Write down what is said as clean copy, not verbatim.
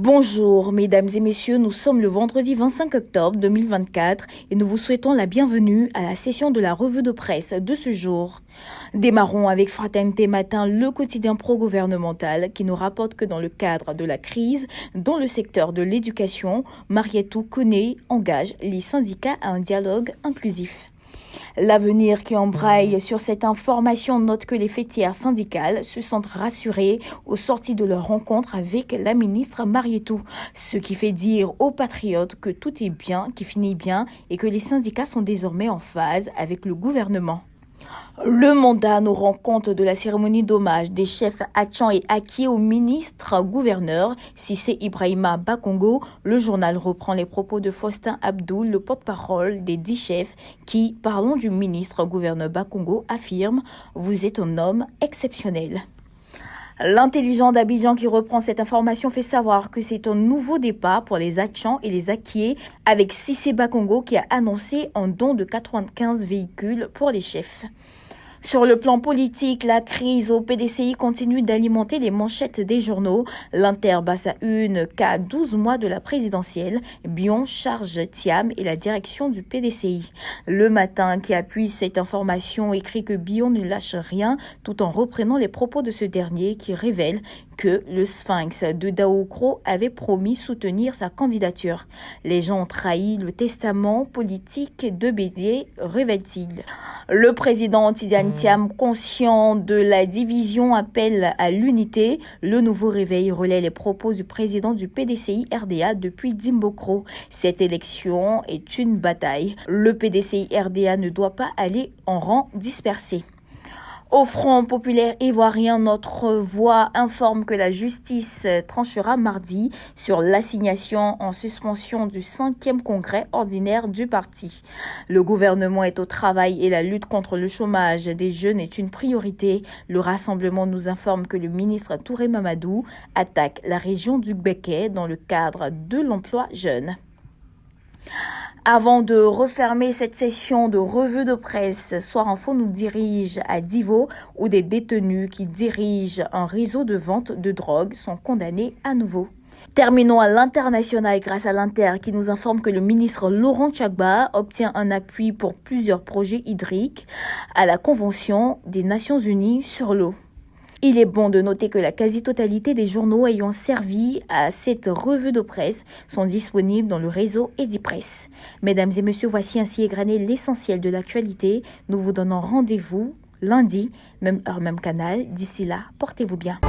Bonjour mesdames et messieurs, nous sommes le vendredi 25 octobre 2024 et nous vous souhaitons la bienvenue à la session de la revue de presse de ce jour. Démarrons avec Fraternité Matin, le quotidien pro-gouvernemental qui nous rapporte que dans le cadre de la crise dans le secteur de l'éducation, Marietou Koné engage les syndicats à un dialogue inclusif. L'avenir qui embraye sur cette information note que les fêtières syndicales se sentent rassurées au sorti de leur rencontre avec la ministre Marietou, ce qui fait dire aux patriotes que tout est bien, qui finit bien et que les syndicats sont désormais en phase avec le gouvernement. Le mandat nous rend compte de la cérémonie d'hommage des chefs Hatchan et Akie au ministre-gouverneur Cissé Ibrahima Bakongo. Le journal reprend les propos de Faustin Abdoul, le porte-parole des 10 chefs qui, parlant du ministre-gouverneur Bakongo, affirme « Vous êtes un homme exceptionnel ». L'intelligent d'Abidjan qui reprend cette information fait savoir que c'est un nouveau départ pour les Hatchan et les Akié avec Cissé Bakongo qui a annoncé un don de 95 véhicules pour les chefs. Sur le plan politique, la crise au PDCI continue d'alimenter les manchettes des journaux. L'Inter bat sa une qu'à 12 mois de la présidentielle, Bion charge Thiam et la direction du PDCI. Le Matin, qui appuie cette information, écrit que Bion ne lâche rien tout en reprenant les propos de ce dernier qui révèle que le Sphinx de Daokro avait promis soutenir sa candidature. Les gens ont trahi le testament politique de Béziers, révèle-t-il. Le président Tidiane Thiam, conscient de la division, appelle à l'unité. Le nouveau réveil relaie les propos du président du PDCI RDA depuis Dimbokro. Cette élection est une bataille. Le PDCI RDA ne doit pas aller en rang dispersé. Au Front populaire ivoirien, notre voix informe que la justice tranchera mardi sur l'assignation en suspension du 5e congrès ordinaire du parti. Le gouvernement est au travail et la lutte contre le chômage des jeunes est une priorité. Le rassemblement nous informe que le ministre Touré Mamadou attaque la région du Béquet dans le cadre de l'emploi jeune. Avant de refermer cette session de revue de presse, Soir Info nous dirige à Divo où des détenus qui dirigent un réseau de vente de drogue sont condamnés à nouveau. Terminons à l'international grâce à l'Inter qui nous informe que le ministre Laurent Gbagbo obtient un appui pour plusieurs projets hydriques à la Convention des Nations Unies sur l'eau. Il est bon de noter que la quasi-totalité des journaux ayant servi à cette revue de presse sont disponibles dans le réseau Edipresse. Mesdames et messieurs, voici ainsi égrené l'essentiel de l'actualité. Nous vous donnons rendez-vous lundi, même heure, même canal. D'ici là, portez-vous bien.